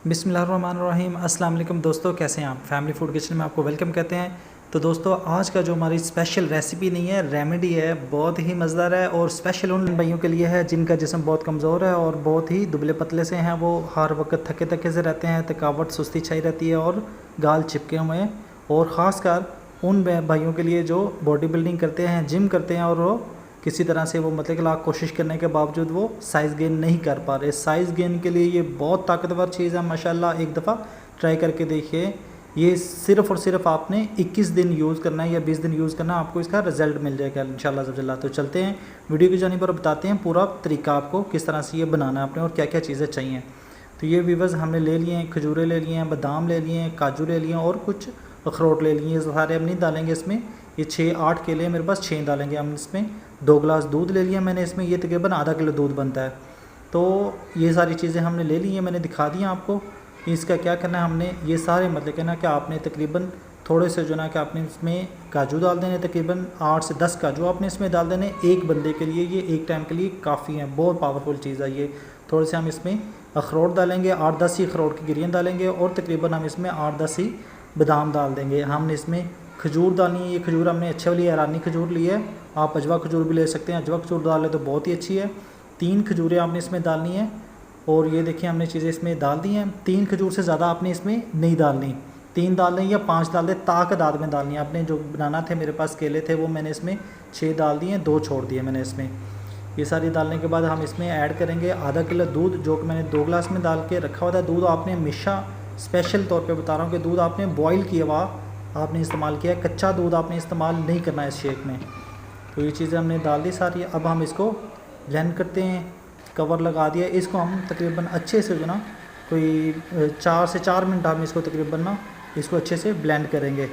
बिस्मिल्लाहिर्रहमानिर्रहीम। अस्सलाम वालेकुम दोस्तों, कैसे हैं आप। फैमिली फूड किचन में आपको वेलकम कहते हैं। तो दोस्तों, आज का जो हमारी स्पेशल रेसिपी नहीं है, रेमेडी है, बहुत ही मज़ेदार है और स्पेशल उन भाइयों के लिए है जिनका जिस्म बहुत कमज़ोर है और बहुत ही दुबले पतले से हैं। वो हर वक्त थके थके से रहते हैं, थकावट सुस्ती छाई रहती है और गाल चिपके हुए हैं। और ख़ासकर उन भाइयों के लिए जो बॉडी बिल्डिंग करते हैं, जिम करते हैं और वो किसी तरह से वो मतलब कि लाख कोशिश करने के बावजूद वो साइज़ गेन नहीं कर पा रहे। साइज़ गेन के लिए ये बहुत ताकतवर चीज़ है माशाल्लाह। एक दफ़ा ट्राई करके देखिए। ये सिर्फ़ और सिर्फ आपने 21 दिन यूज़ करना है या 20 दिन यूज़ करना है, आपको इसका रिज़ल्ट मिल जाएगा इंशाल्लाह ज़ल्ला। तो चलते हैं वीडियो की जानिब पर, बताते हैं पूरा तरीका आपको किस तरह से ये बनाना है आपने और क्या क्या चीज़ें चाहिए। तो ये व्यूअर्स हमने ले लिए हैं, खजूरें ले लिए हैं, बादाम ले लिए हैं, काजू ले लिए हैं और कुछ अखरोट ले लिए हैं। सारे हम नहीं डालेंगे इसमें। ये 6-8 केले मेरे पास, 6 डालेंगे हम इसमें। 2 गिलास दूध ले लिया मैंने इसमें, ये तकरीबन आधा किलो दूध बनता है। तो ये सारी चीज़ें हमने ले ली हैं, मैंने दिखा दी हैं आपको। इसका क्या करना है, हमने ये सारे मतलब कि ना कि आपने तकरीबन थोड़े से जो ना कि आपने इसमें काजू डाल देने, तकरीबन 8 से 10 काजू आपने इसमें डाल देने एक बंदे के लिए। ये एक टाइम के लिए काफ़ी है, बहुत पावरफुल चीज़ है ये। थोड़े से हम इसमें अखरोट डालेंगे, 8-10 ही अखरोट की गिरियाँ डालेंगे और तकरीबन हम इसमें 8-10 ही बादाम डाल देंगे। हमने इसमें खजूर डालनी है। ये खजूर हमने अच्छे वाली ईरानी खजूर ली है, आप अजवा खजूर भी ले सकते हैं। अजवा खजूर डालें तो बहुत ही अच्छी है। 3 खजूरें आपने इसमें डालनी है और ये देखिए हमने चीज़ें इसमें डाल दी हैं। 3 खजूर से ज़्यादा आपने इसमें नहीं डालनी, 3 डाल दें या 5 डाल दें, ताकदाद में डालनी है आपने। जो बनाना थे मेरे पास केले थे वो मैंने इसमें 6 डाल दिए, 2 छोड़ दिए मैंने इसमें। ये सारी डालने के बाद हम इसमें ऐड करेंगे आधा किलो दूध, जो कि मैंने 2 गिलास में डाल के रखा हुआ था। दूध आपने हमेशा स्पेशल तौर पे बता रहा हूँ कि दूध आपने बॉईल किया हुआ आपने इस्तेमाल किया, कच्चा दूध आपने इस्तेमाल नहीं करना है इस शेक में। तो ये चीज़ें हमने डाल दी सारी। अब हम इसको ब्लेंड करते हैं, कवर लगा दिया। इसको हम तकरीबन अच्छे से जो ना कोई 4 से 4 मिनट हम इसको तकरीबन ना इसको अच्छे से ब्लेंड करेंगे।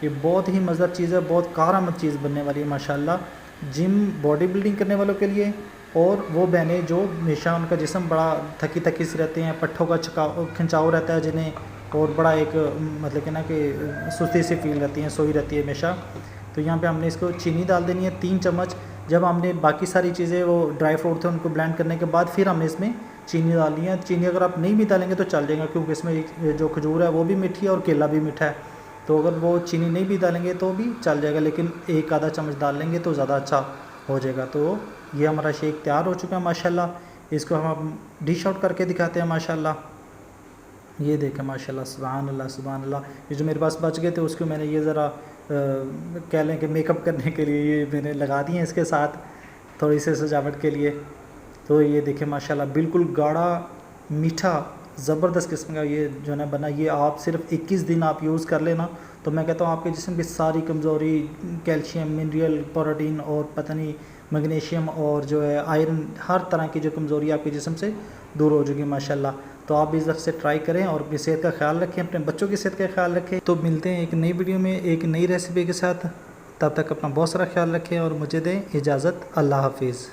ये बहुत ही मज़ेदार चीज़ है, बहुत कारआमद चीज़ बनने वाली है माशाल्लाह। जिम बॉडी बिल्डिंग करने वालों के लिए और वो बहनें जो हमेशा उनका जिस्म बड़ा थकी थकी से रहते हैं, पट्ठों का खिंचाव रहता है जिन्हें, और बड़ा एक मतलब कि ना कि सुस्ती से फील रहती हैं, सोई रहती है हमेशा। तो यहाँ पे हमने इसको चीनी डाल देनी है 3 चम्मच। जब हमने बाकी सारी चीज़ें वो ड्राई फ्रूट थे उनको ब्लेंड करने के बाद फिर हमने इसमें चीनी डालनी है। चीनी अगर आप नहीं भी डालेंगे तो चल जाएगा, क्योंकि इसमें जो खजूर है वो भी मीठी है और केला भी मीठा है। तो अगर वो चीनी नहीं भी डालेंगे तो भी चल जाएगा, लेकिन 1 आधा चम्मच डाल लेंगे तो ज़्यादा अच्छा हो जाएगा। तो ये हमारा शेक तैयार हो चुका है माशाल्लाह। इसको हम डिश आउट करके दिखाते हैं माशाल्लाह। ये देखें माशाल्लाह, सुभान अल्लाह सुभान अल्लाह। ये जो मेरे पास बच गए थे उसको मैंने ये ज़रा कह लें कि मेकअप करने के लिए ये मैंने लगा दिए हैं इसके साथ, थोड़ी सी सजावट के लिए। तो ये देखें माशाल्लाह, बिल्कुल गाढ़ा मीठा ज़बरदस्त किस्म का ये जो है ना बना। ये आप सिर्फ 21 दिन आप यूज़ कर लेना तो मैं कहता हूँ आपके जिस्म की सारी कमज़ोरी, कैल्शियम, मिनरल, प्रोटीन और पता नहीं मैग्नीशियम और जो है आयरन, हर तरह की जो कमज़ोरी आपके जिस्म से दूर हो जाएगी माशाल्लाह। तो आप इस तरफ से ट्राई करें और अपनी सेहत का ख्याल रखें, अपने बच्चों की सेहत का ख्याल रखें। तो मिलते हैं एक नई वीडियो में एक नई रेसिपी के साथ। तब तक अपना बहुत सारा ख्याल रखें और मुझे दें इजाज़त। अल्लाह हाफिज़।